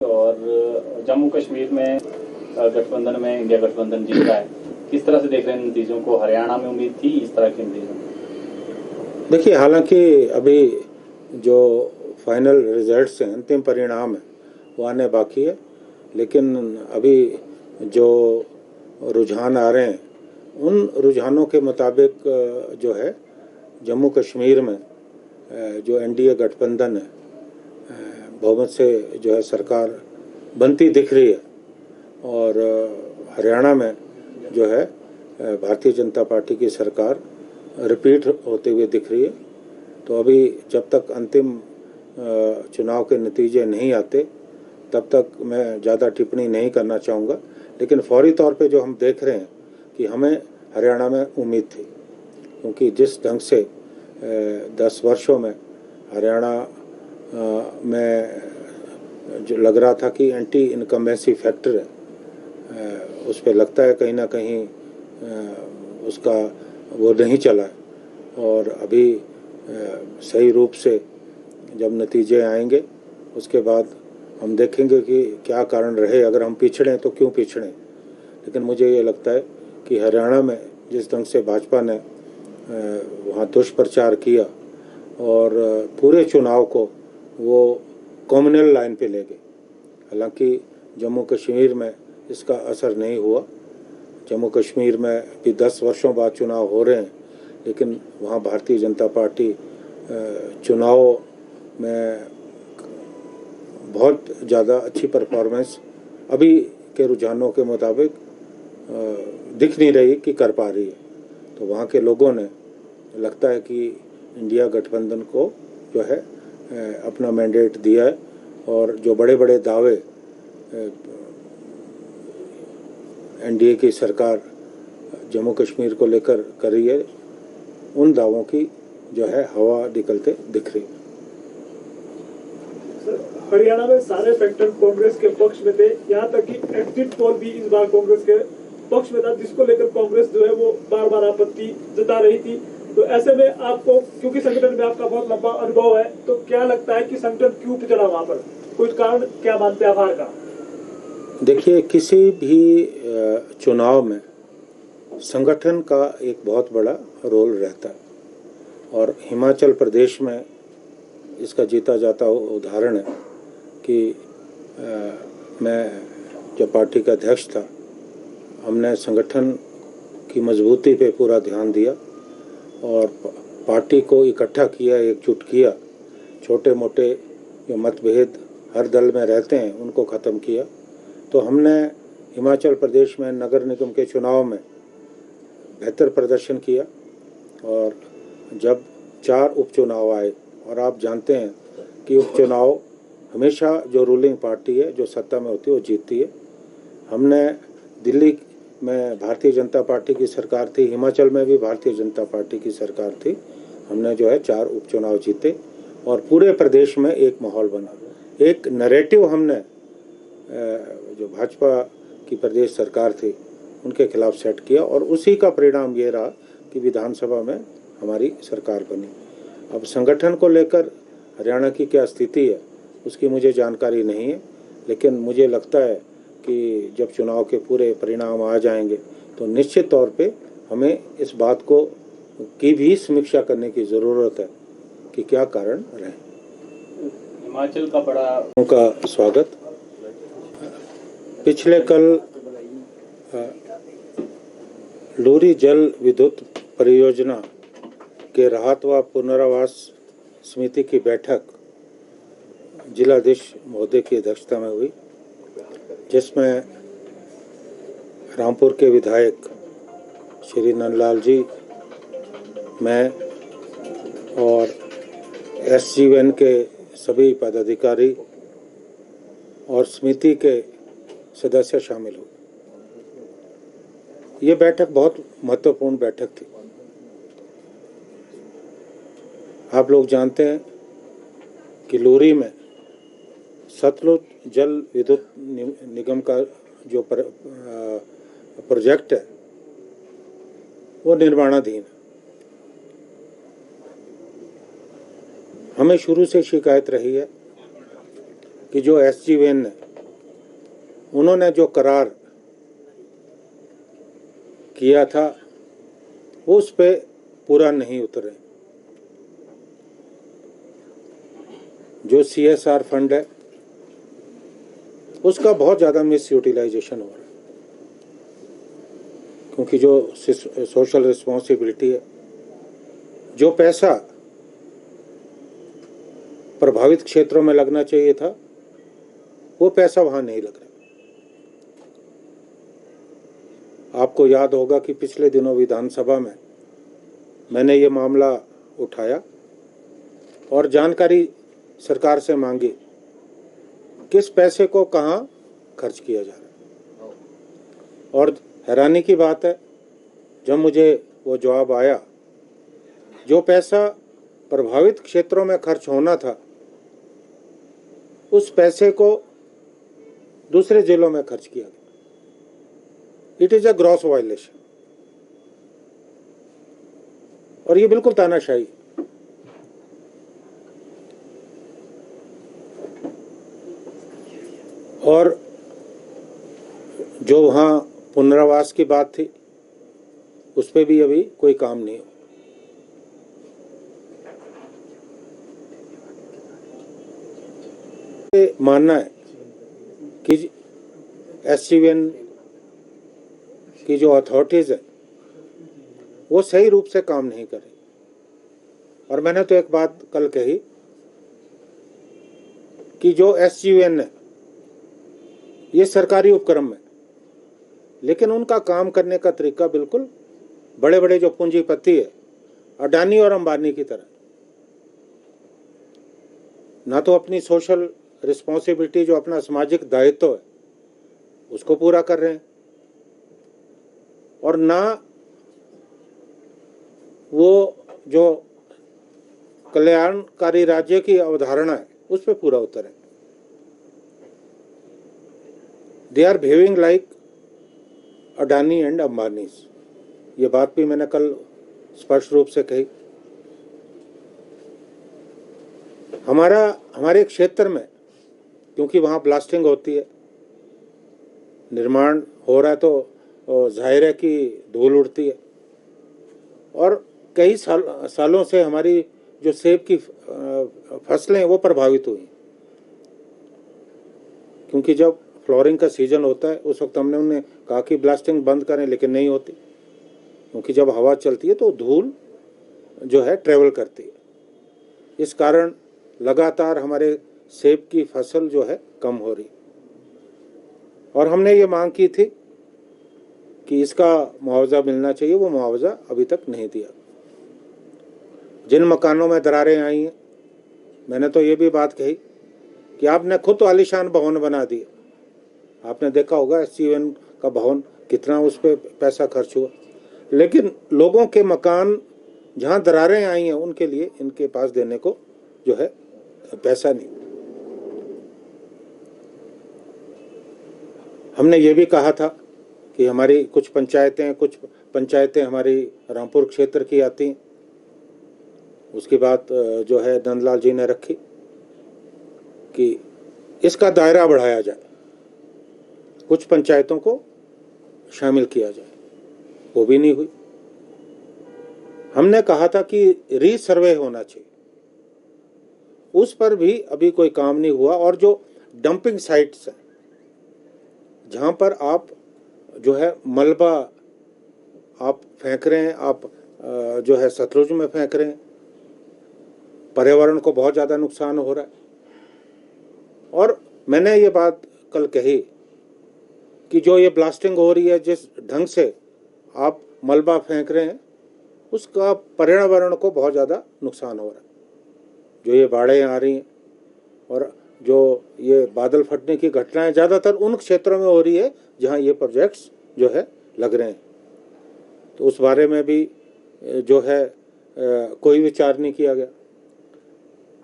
और जम्मू कश्मीर में गठबंधन में इंडिया गठबंधन जीत रहा है, किस तरह से देख रहे हैं नतीजों को? हरियाणा में उम्मीद थी इस तरह के नतीजों? देखिए, हालांकि अभी जो फाइनल रिजल्ट्स हैं, अंतिम परिणाम है, वो आने बाकी है, लेकिन अभी जो रुझान आ रहे हैं उन रुझानों के मुताबिक जो है जम्मू कश्मीर में जो एनडीए गठबंधन है बहुमत से जो है सरकार बनती दिख रही है, और हरियाणा में जो है भारतीय जनता पार्टी की सरकार रिपीट होते हुए दिख रही है। तो अभी जब तक अंतिम चुनाव के नतीजे नहीं आते तब तक मैं ज़्यादा टिप्पणी नहीं करना चाहूँगा, लेकिन फौरी तौर पे जो हम देख रहे हैं कि हमें हरियाणा में उम्मीद थी, क्योंकि जिस ढंग से 10 वर्षों में हरियाणा में जो लग रहा था कि एंटी इनकम्बेंसी फैक्टर है, उस पर लगता है कहीं ना कहीं उसका वो नहीं चला है। और अभी सही रूप से जब नतीजे आएंगे उसके बाद हम देखेंगे कि क्या कारण रहे, अगर हम पिछड़े तो क्यों पिछड़े। लेकिन मुझे ये लगता है कि हरियाणा में जिस ढंग से भाजपा ने वहाँ दुष्प्रचार किया और पूरे चुनाव को वो कम्युनल लाइन पे ले गए, हालांकि जम्मू कश्मीर में इसका असर नहीं हुआ। जम्मू कश्मीर में भी 10 वर्षों बाद चुनाव हो रहे हैं, लेकिन वहाँ भारतीय जनता पार्टी चुनाव में बहुत ज़्यादा अच्छी परफॉर्मेंस अभी के रुझानों के मुताबिक दिख नहीं रही कि कर पा रही है। तो वहाँ के लोगों ने लगता है कि इंडिया गठबंधन को जो है अपना मैंडेट दिया है, और जो बड़े बड़े दावे एनडीए की सरकार जम्मू कश्मीर को लेकर कर रही है, उन दावों की जो है हवा निकलते दिख रही है। हरियाणा में सारे फैक्टर कांग्रेस के पक्ष में थे, यहाँ तक कि एग्जिट पोल भी इस बार कांग्रेस के पक्ष में था, जिसको लेकर कांग्रेस जो है वो बार बार आपत्ति जता रही थी। तो ऐसे में आपको, क्योंकि संगठन में आपका बहुत लंबा अनुभव है, तो क्या लगता है कि संगठन क्यों पिछड़ा वहां पर? कुछ कारण क्या मानते हैं आभार का? देखिए, किसी भी चुनाव में संगठन का एक बहुत बड़ा रोल रहता है, और हिमाचल प्रदेश में इसका जीता जाता उदाहरण है कि मैं जब पार्टी का अध्यक्ष था, हमने संगठन की मजबूती पे पूरा ध्यान दिया और पार्टी को इकट्ठा किया, एकजुट किया, छोटे मोटे जो मतभेद हर दल में रहते हैं उनको ख़त्म किया। तो हमने हिमाचल प्रदेश में नगर निगम के चुनाव में बेहतर प्रदर्शन किया, और जब 4 उपचुनाव आए, और आप जानते हैं कि उपचुनाव हमेशा जो रूलिंग पार्टी है, जो सत्ता में होती है, वो जीतती है। हमने दिल्ली में भारतीय जनता पार्टी की सरकार थी, हिमाचल में भी भारतीय जनता पार्टी की सरकार थी, हमने जो है 4 उपचुनाव जीते, और पूरे प्रदेश में एक माहौल बना, एक नैरेटिव हमने जो भाजपा की प्रदेश सरकार थी उनके खिलाफ सेट किया, और उसी का परिणाम ये रहा कि विधानसभा में हमारी सरकार बनी। अब संगठन को लेकर हरियाणा की क्या स्थिति है उसकी मुझे जानकारी नहीं है, लेकिन मुझे लगता है कि जब चुनाव के पूरे परिणाम आ जाएंगे तो निश्चित तौर पे हमें इस बात को की भी समीक्षा करने की ज़रूरत है कि क्या कारण रहे। हिमाचल का बड़ा उनका स्वागत। पिछले कल लूरी जल विद्युत परियोजना के राहत व पुनर्वास समिति की बैठक जिलाधीश महोदय की अध्यक्षता में हुई, जिसमें रामपुर के विधायक श्री नंदलाल जी, मैं और एसजीवन के सभी पदाधिकारी और समिति के सदस्य शामिल हुए। ये बैठक बहुत महत्वपूर्ण बैठक थी। आप लोग जानते हैं कि लूरी में सतलुज जल विद्युत निगम का जो प्रोजेक्ट है वो निर्माणाधीन है। हमें शुरू से शिकायत रही है कि जो एसजीवीएन ने उन्होंने जो करार किया था उस पे पूरा नहीं उतरे। जो CSR फंड है उसका बहुत ज़्यादा मिस यूटिलाइजेशन हो रहा है, क्योंकि जो सोशल रिस्पॉन्सिबिलिटी है, जो पैसा प्रभावित क्षेत्रों में लगना चाहिए था वो पैसा वहाँ नहीं लग रहा। आपको याद होगा कि पिछले दिनों विधानसभा में मैंने ये मामला उठाया और जानकारी सरकार से मांगी किस पैसे को कहाँ खर्च किया जा रहा है। और हैरानी की बात है, जब मुझे वो जवाब आया, जो पैसा प्रभावित क्षेत्रों में खर्च होना था उस पैसे को दूसरे जिलों में खर्च किया गया। It is a gross violation और ये बिल्कुल तानाशाही। और जो वहाँ पुनर्वास की बात थी उस पे भी अभी कोई काम नहीं हो। मानना है कि SCVN की जो अथॉरिटीज है वो सही रूप से काम नहीं कर रही। और मैंने तो एक बात कल कही कि जो SCVN है ये सरकारी उपक्रम है, लेकिन उनका काम करने का तरीका बिल्कुल बड़े बड़े जो पूंजीपति है अडानी और अंबानी की तरह, ना तो अपनी सोशल रिस्पॉन्सिबिलिटी जो अपना सामाजिक दायित्व है उसको पूरा कर रहे हैं और ना वो जो कल्याणकारी राज्य की अवधारणा है उस पर पूरा उतरे। They are behaving like Adani and Ambanis. ये बात भी मैंने कल स्पष्ट रूप से कही। हमारे क्षेत्र में क्योंकि वहाँ ब्लास्टिंग होती है, निर्माण हो रहा है, तो जाहिर है कि धूल उड़ती है और कई सालों से हमारी जो सेब की फसलें वो प्रभावित हुई, क्योंकि जब फ्लोरिंग का सीजन होता है उस वक्त हमने उन्हें कहा कि ब्लास्टिंग बंद करें, लेकिन नहीं होती, क्योंकि जब हवा चलती है तो धूल जो है ट्रेवल करती है। इस कारण लगातार हमारे सेब की फसल जो है कम हो रही और हमने ये मांग की थी कि इसका मुआवजा मिलना चाहिए। वो मुआवजा अभी तक नहीं दिया। जिन मकानों में दरारें आई हैं, मैंने तो ये भी बात कही कि आपने खुद आलीशान भवन बना दिए। आपने देखा होगा SCVN का भवन कितना उस पर पैसा खर्च हुआ, लेकिन लोगों के मकान जहाँ दरारें आई हैं उनके लिए इनके पास देने को जो है पैसा नहीं। हमने ये भी कहा था कि हमारी कुछ पंचायतें हमारी रामपुर क्षेत्र की आती हैं। उसकी बात जो है नंदलाल जी ने रखी कि इसका दायरा बढ़ाया जाए, कुछ पंचायतों को शामिल किया जाए। वो भी नहीं हुई। हमने कहा था कि रीसर्वे होना चाहिए, उस पर भी अभी कोई काम नहीं हुआ। और जो डंपिंग साइट्स हैं जहाँ पर आप जो है मलबा आप फेंक रहे हैं, आप जो है सतलुज में फेंक रहे हैं, पर्यावरण को बहुत ज़्यादा नुकसान हो रहा है। और मैंने ये बात कल कही कि जो ये ब्लास्टिंग हो रही है, जिस ढंग से आप मलबा फेंक रहे हैं, उसका पर्यावरण को बहुत ज़्यादा नुकसान हो रहा है। जो ये बाढ़ें आ रही हैं और जो ये बादल फटने की घटनाएं ज़्यादातर उन क्षेत्रों में हो रही है जहां ये प्रोजेक्ट्स जो है लग रहे हैं। तो उस बारे में भी जो है कोई विचार नहीं किया गया।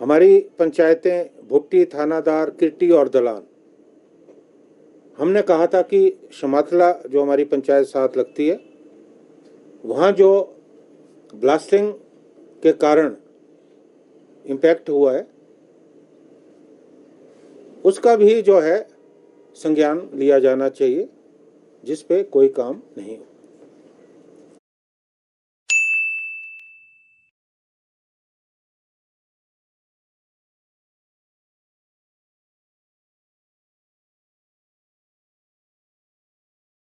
हमारी पंचायतें भुट्टी, थानादार, किरटी और दलान, हमने कहा था कि शमातला जो हमारी पंचायत साथ लगती है, वहाँ जो ब्लास्टिंग के कारण इम्पैक्ट हुआ है उसका भी जो है संज्ञान लिया जाना चाहिए, जिस पे कोई काम नहीं हो।